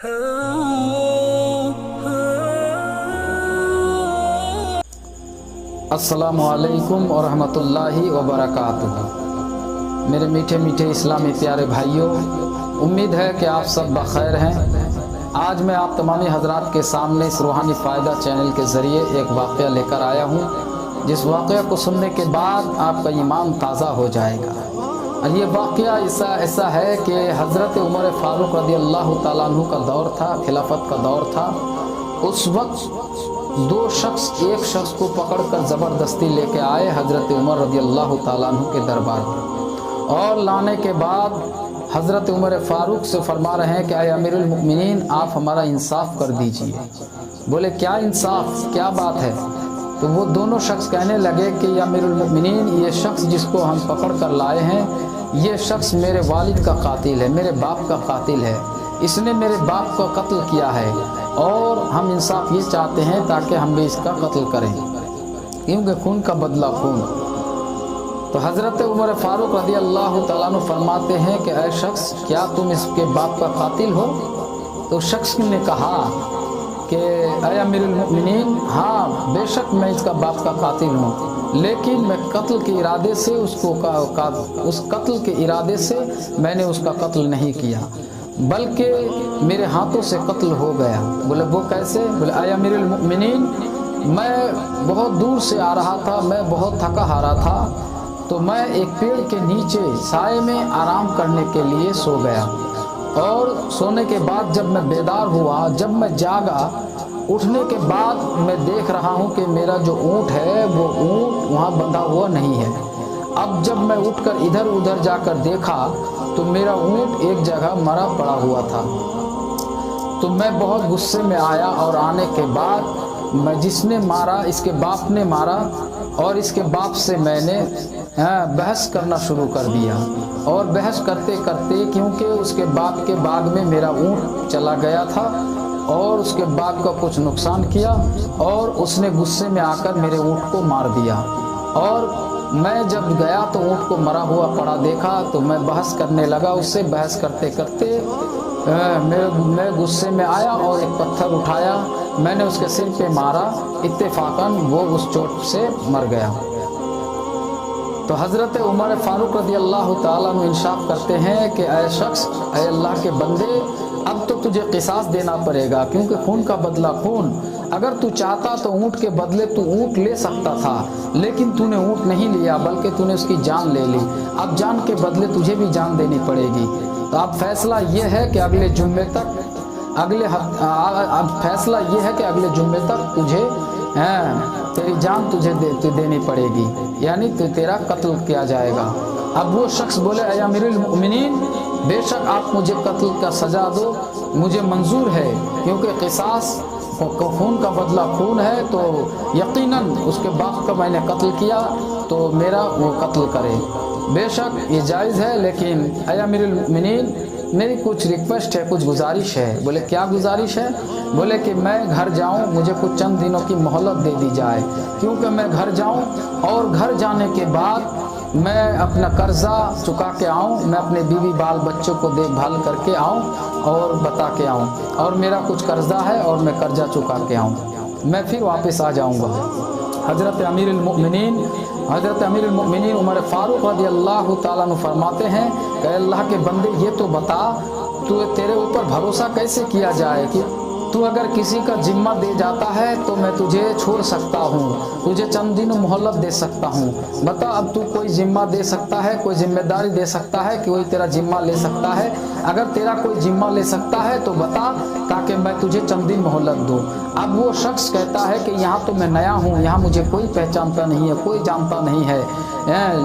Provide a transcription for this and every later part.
अस्सलामु अलैकुम वरहमतुल्लाहि वबरकातुहू। मेरे मीठे मीठे इस्लामी प्यारे भाइयों, उम्मीद है कि आप सब बखैर हैं। आज मैं आप तमामी हजरात के सामने इस रूहानी फ़ायदा चैनल के ज़रिए एक वाक़या लेकर आया हूँ, जिस वाक़या को सुनने के बाद आपका ईमान ताज़ा हो जाएगा। और ये वाक़या ऐसा है कि हज़रत उमर फ़ारूक रज़ी अल्लाह ताला अन्हु का दौर था, खिलाफत का दौर था। उस वक्त दो शख्स एक शख्स को पकड़कर ज़बरदस्ती लेके आए हज़रत उमर रज़ी अल्लाह ताला अन्हु के दरबार पर, और लाने के बाद हज़रत उमर फ़ारूक से फरमा रहे हैं कि आए अमीरुल मुमिनीन, आप हमारा इंसाफ कर दीजिए। बोले क्या इंसाफ, क्या बात है? तो वो दोनों शख्स कहने लगे कि या अमीरुल मुमिनीन, ये शख्स जिसको हम पकड़ कर लाए हैं, ये शख्स मेरे वालिद का कातिल है, मेरे बाप का कातिल है। इसने मेरे बाप का कत्ल किया है और हम इंसाफ ये चाहते हैं ताकि हम भी इसका कत्ल करें, क्योंकि खून का बदला खून। तो हज़रत उमर फ़ारूक रज़ी अल्लाह तआला अन्हु फरमाते हैं कि ऐ शख्स, क्या तुम इसके बाप का कातिल हो? तो शख्स ने कहा कि ऐ अमीरुल मुमिनीन, हाँ बेशक मैं इसका बाप का कातिल हूँ, लेकिन मैं कत्ल के इरादे से उस कत्ल के इरादे से मैंने उसका कत्ल नहीं किया, बल्कि मेरे हाथों से कत्ल हो गया। बोले वो कैसे? बोले ऐ अमीरुल मुमिनीन, मैं बहुत दूर से आ रहा था, मैं बहुत थका हारा था, तो मैं एक पेड़ के नीचे साए में आराम करने के लिए सो गया, और सोने के बाद जब मैं बेदार हुआ, जब मैं जागा, उठने के बाद मैं देख रहा हूँ कि मेरा जो ऊँट है वो ऊँट वहाँ बंधा हुआ नहीं है। अब जब मैं उठकर इधर उधर जाकर देखा तो मेरा ऊँट एक जगह मरा पड़ा हुआ था। तो मैं बहुत गुस्से में आया, और आने के बाद मैं जिसने मारा, इसके बाप ने मारा, और इसके बाप से मैंने बहस करना शुरू कर दिया। और बहस करते करते, क्योंकि उसके बाप के बाग में मेरा ऊँट चला गया था और उसके बाप का कुछ नुकसान किया, और उसने गुस्से में आकर मेरे ऊँट को मार दिया। और मैं जब गया तो ऊँट को मरा हुआ पड़ा देखा, तो मैं बहस करने लगा उससे। बहस करते करते मैं गुस्से में आया और एक पत्थर उठाया, मैंने उसके सिर पे मारा, इत्तेफाकन वो उस चोट से मर गया। तो हज़रत उमर फ़ारूक रज़ी अल्लाह ताला अन्हु इंसाफ करते हैं कि ऐ शख्स, ऐ अल्लाह के बंदे, अब तो तुझे क़िसास देना पड़ेगा, क्योंकि खून का बदला खून। अगर तू चाहता तो ऊँट के बदले तू ऊँट ले सकता था, लेकिन तूने ऊँट नहीं लिया, बल्कि तूने उसकी जान ले ली। अब जान के बदले तुझे भी जान देनी पड़ेगी। तो अब फैसला ये है कि अगले जुम्मे तक तुझे तेरी जान तुझे देनी पड़ेगी, यानी तेरा कत्ल किया जाएगा। अब वो शख्स बोले ऐ अमीरुल मुमिनीन, बेशक आप मुझे कत्ल का सज़ा दो, मुझे मंजूर है, क्योंकि क़िसास खून का बदला खून है, तो यकीनन उसके बाप का मैंने कत्ल किया तो मेरा वो कत्ल करे। बेशक ये जायज़ है, लेकिन ऐ अमीरुल मुमिनीन, मेरी कुछ रिक्वेस्ट है, कुछ गुजारिश है। बोले क्या गुजारिश है? बोले कि मैं घर जाऊं, मुझे कुछ चंद दिनों की मोहलत दे दी जाए, क्योंकि मैं घर जाऊं और घर जाने के बाद मैं अपना कर्जा चुका के आऊं, मैं अपने बीवी बाल बच्चों को देखभाल करके आऊं और बता के आऊं, और मेरा कुछ कर्जा है और मैं कर्जा चुका के आऊं, मैं फिर वापस आ जाऊंगा। हज़रत अमीरुल मुमिनीन उमर फ़ारूक रज़ी अल्लाह ताला अन्हु फरमाते हैं कि अल्लाह के बंदे, ये तो बता, तेरे ऊपर भरोसा कैसे किया जाए कि तू अगर किसी का जिम्मा दे जाता है तो मैं तुझे छोड़ सकता हूँ, तुझे चंद दिन मोहलत दे सकता हूँ। बता, अब तू कोई जिम्मा दे सकता है, कोई जिम्मेदारी दे सकता है, कोई तेरा जिम्मा ले सकता है? अगर तेरा कोई जिम्मा ले सकता है तो बता, ताकि मैं तुझे चंद दिन मोहलत दूँ। अब वो शख्स कहता है कि यहाँ तो मैं नया हूँ, यहाँ मुझे कोई पहचानता नहीं है, कोई जानता नहीं है,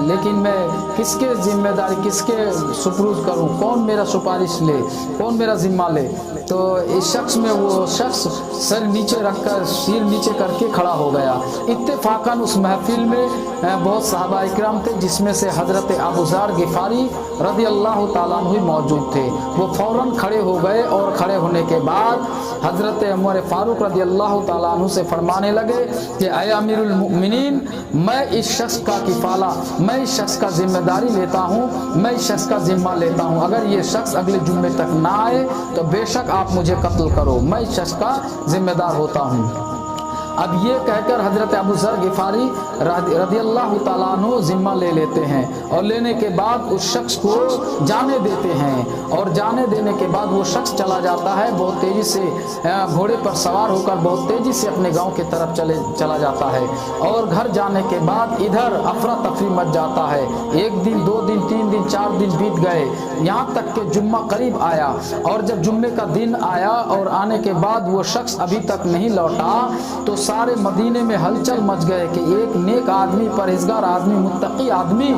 लेकिन मैं किसके जिम्मेदारी, किसके सुपुर्द करूँ, कौन मेरा सुपारिश ले, कौन मेरा जिम्मा ले? तो इस शख्स में वो शख्स सर नीचे रखकर, सिर नीचे करके खड़ा हो गया। इत्तेफाकन उस महफिल में बहुत सहाबा इकराम थे, जिसमें से हज़रत अबू ज़र गिफ़ारी रज़ी अल्लाह ताला अन्हु मौजूद थे। वो फ़ौरन खड़े हो गए, और खड़े होने के बाद हज़रत उमर फ़ारूक रज़ी अल्लाह ताला अन्हु से फरमाने लगे कि ऐ अमीरुल मुमिनीन, मैं इस शख्स का किफ़ाला, मैं इस शख्स का जिम्मेदारी लेता हूँ, मैं इस शख्स का जिम्मा लेता हूँ। अगर ये शख्स अगले जुम्मे तक ना आए तो बेशक आप मुझे कत्ल करो, मैं इस शख्स का जिम्मेदार होता हूँ। अब ये कहकर हजरत अबू ज़र गिफारी रदियल्लाहु ताला अन्हु जिम्मा ले लेते हैं और लेने के बाद उस शख्स को जाने देते हैं। और जाने देने के बाद वो शख्स चला जाता है, बहुत तेज़ी से घोड़े पर सवार होकर बहुत तेज़ी से अपने गांव की तरफ चला जाता है। और घर जाने के बाद इधर अफरा तफरी मच जाता है। एक दिन, 2 दिन, 3 दिन, 4 दिन बीत गए, यहाँ तक कि जुम्मा करीब आया। और जब जुम्मे का दिन आया और आने के बाद वो शख्स अभी तक नहीं लौटा तो सारे मदीने में हलचल मच गए कि एक नेक आदमी, परहेजगार आदमी, मुत्तकी आदमी,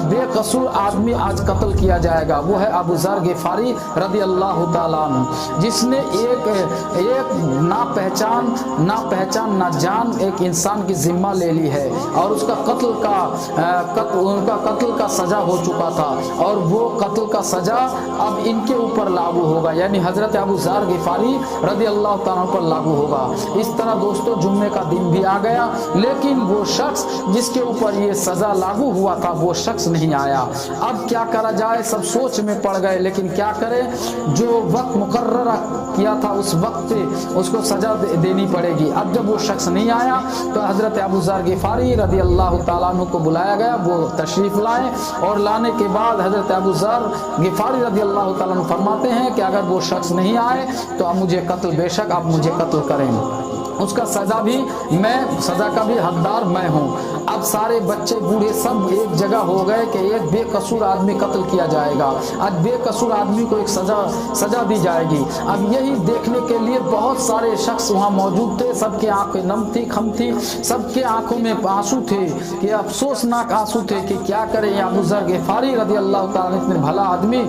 बेकसूर आदमी आज कत्ल किया जाएगा। वो है अबू ज़र गिफारी रदियल्लाहु ताला अन्हु, जिसने एक ना पहचान ना जान एक इंसान की जिम्मा ले ली है और उसका उनका कत्ल का सजा हो चुका था और वो कत्ल का सजा अब इनके ऊपर लागू होगा, यानी हजरत अबू ज़र गिफारी रदियल्लाहु ताला अन्हु पर लागू होगा। इस तरह दोस्तों जुम्मे का दिन भी आ गया, लेकिन वो शख्स जिसके ऊपर ये सजा लागू हुआ था वो शख्स नहीं आया। अब क्या करा जाए, सब सोच में पड़ गए, लेकिन क्या करें, जो वक्त मुकर्रर किया था उस वक्त पे उसको सजा देनी पड़ेगी। अब जब वो शख्स नहीं आया तो हजरत अबू ज़र गिफारी रदियल्लाहु ताला अन्हु को बुलाया गया, वो तशरीफ लाए और लाने के बाद हजरत अबू ज़र गिफारी रदियल्लाहु ताला अन्हु फरमाते हैं कि अगर वो शख्स नहीं आए तो अब मुझे कत्ल, बेशक आप मुझे कत्ल करें, उसका सजा का भी हकदार मैं हूँ। अब सारे बच्चे बूढ़े सब एक जगह हो गए कि एक बेकसूर आदमी कत्ल किया जाएगा, आज बेकसूर आदमी को एक सजा दी जाएगी। अब यही देखने के लिए बहुत सारे शख्स वहाँ मौजूद थे, सबके आंखें नम थी, खम थी, सबके आंखों में आंसू थे कि अफसोसनाक आंसू थे कि क्या करें, अबू ज़र गिफारी रदियल्लाहु ताला अन्हु इतने भला आदमी,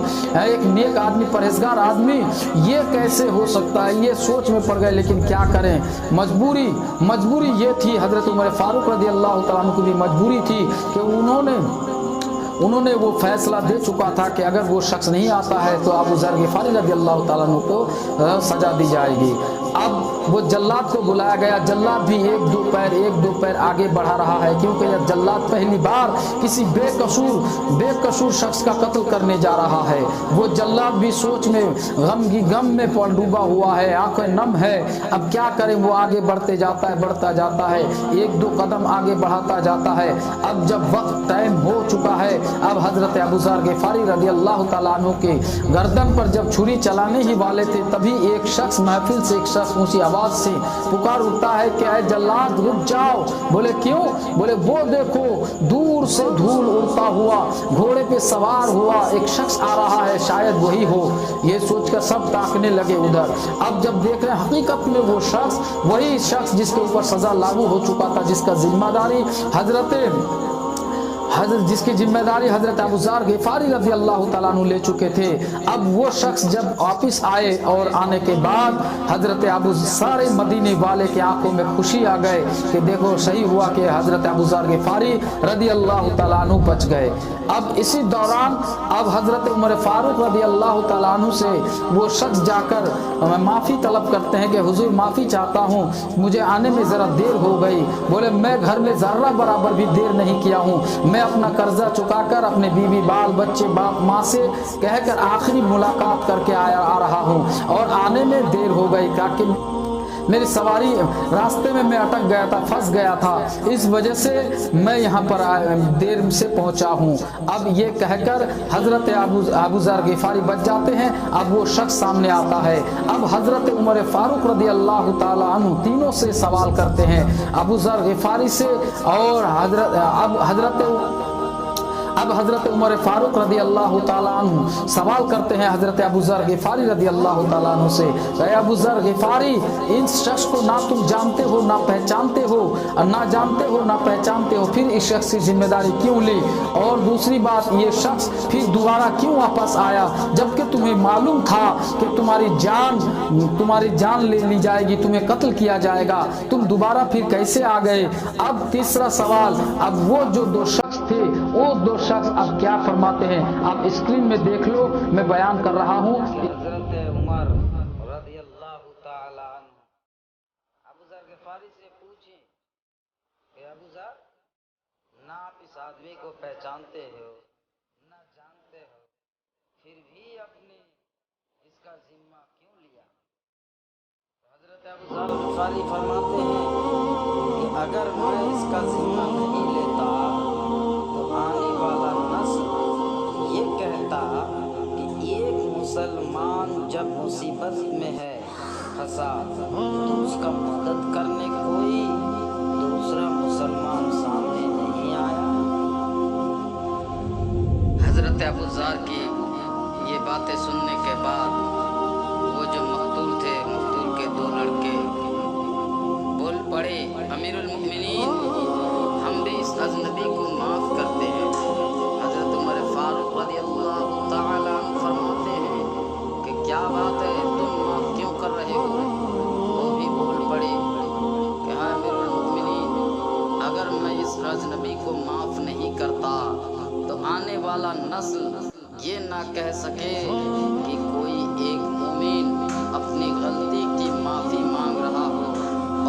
एक नेक आदमी, परहेजगार आदमी, ये कैसे हो सकता है, ये सोच में पड़ गए। लेकिन क्या करें, मजबूरी ये थी, हजरत उमर फारूक रदियल्लाहु ताला अन्हु की भी मजबूरी थी कि उन्होंने वो फैसला दे चुका था कि अगर वो शख्स नहीं आता है तो अबू ज़र गिफारी रदियल्लाहु ताला अन्हु को सजा दी जाएगी। अब वो जल्लाद को बुलाया गया, जल्लाद भी एक दो पैर आगे बढ़ा रहा है, क्योंकि यह जल्लाद पहली बार किसी बेकसूर शख्स का कत्ल करने जा रहा है। वो जल्लाद भी सोच में गम में डूबा हुआ है, आंखें नम है। अब क्या करें, वो आगे बढ़ता जाता है, 1-2 कदम आगे बढ़ाता जाता है। अब जब वक्त टाइम हो चुका है, अब हजरत अबू ज़र गिफारी रदियल्लाहु ताला अन्हु के गर्दन पर जब छुरी चलाने ही वाले थे, तभी एक शख्स महफिल से, एक शख्स ऊंची आवाज से पुकार उठता है कि ऐ जल्लाद रुक जाओ। बोले क्यों? बोले वो देखो, दूर से धूल उड़ता हुआ घोड़े पे सवार हुआ एक शख्स आ रहा है, शायद वही हो। ये सोचकर सब ताकने लगे उधर। अब जब देख रहे हैं हकीकत में वो शख्स वही शख्स जिसके ऊपर सजा लागू हो चुका था, जिसका जिम्मेदारी जिसकी जिम्मेदारी हजरत अबू ज़र गिफारी रदियल्लाहु ताला अन्हु ले चुके थे। अब वो शख्स जब वापस आए और आने के बाद हजरत सारे मदीने वाले के आंखों में खुशी आ गए कि देखो सही हुआ कि हजरत अबू ज़र गिफारी रदियल्लाहु ताला अन्हु बच गए। अब इसी दौरान अब हजरत उमर फारूक रदियल्लाहु ताला अन्हु से वो शख्स जाकर माफ़ी तलब करते हैं कि हुजूर माफ़ी चाहता हूँ, मुझे आने में ज़रा देर हो गई। बोले मैं घर में ज़र्रा बराबर भी देर नहीं किया हूँ, मैं अपना कर्जा चुकाकर अपने बीवी, बाल बच्चे, बाप माँ से कहकर आखिरी मुलाकात करके आ रहा हूँ और आने में देर हो गई, ताकि मेरी सवारी रास्ते में मैं अटक गया था, फंस गया था, इस वजह से मैं यहाँ पर देर से पहुँचा हूँ। अब ये कहकर हजरत अबू ज़र गिफारी बच जाते हैं। अब वो शख्स सामने आता है। अब हजरत उमर फारूक रदियल्लाहु ताला अन्हु तीनों से सवाल करते हैं, अबू ज़र गिफारी से और अब हजरत उमर फारूक रदियल्लाहु ताला अन्हु सवाल करते हैं हजरत अबू ज़र गिफारी रदियल्लाहु ताला अन्हु से, अबू ज़र गिफारी, इन शख्स को ना तुम जानते हो ना पहचानते हो, फिर इस शख्स की जिम्मेदारी क्यों ली? और दूसरी बात, ये शख्स फिर दोबारा क्यों वापस आया, जबकि तुम्हें मालूम था कि तुम्हारी जान ले ली जाएगी, तुम्हें कत्ल किया जाएगा, तुम दोबारा फिर कैसे आ गए? अब तीसरा सवाल, अब वो जो 2 शख्स थे, वो 2 शख्स अब क्या फरमाते हैं, आप स्क्रीन में देख लो, मैं बयान कर रहा हूँ। हज़रत उमर रज़ियल्लाहु ताला अन्हु अबू ज़र गिफारी से पूछे कि अबू ज़र, ना आप इस आदमी को पहचानते हो ना जानते हो, फिर भी आपने इसका जिम्मा क्यों लिया? अबू ज़र ग़िफ़ारी फरमाते हैं कि अगर मैं इसका ज़िम्मा नहीं लेता तो आने वाला नस्ल ये कहता कि एक मुसलमान जब मुसीबत में है फंसा तो उसका मदद करने कोई दूसरा मुसलमान सामने नहीं आया। हज़रत अबू ज़र की ये बातें सुनने के बाद वो जो मक़तूल थे, मक़तूल के दो लड़के बोल पड़े, अमीरुल मुमिनीन हम भी इस अजनबी को माफ़ करते हैं। हज़रत उमर फारूक रज़ियल्लाहु ताला अन्हु फरमाते हैं कि क्या बात है, तुम माफ़ क्यों कर रहे हो? वो भी बोल पड़े कि हाँ अमीरुल मुमिनीन, अगर मैं इस अजनबी को माफ़ नहीं करता तो आने वाला नस्ल ये ना कह सके कि कोई एक मोमिन अपनी गलती की माफ़ी मांग रहा हो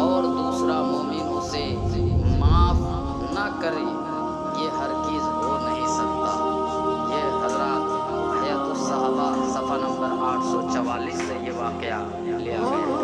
और दूसरा मोमिन उसे माफ़ ना करे, ये हरगिज़ हो नहीं सकता। ये हज़रात हयातुस सहाबा सफ़ा नंबर 844 से ये वाक़या लिया गया है।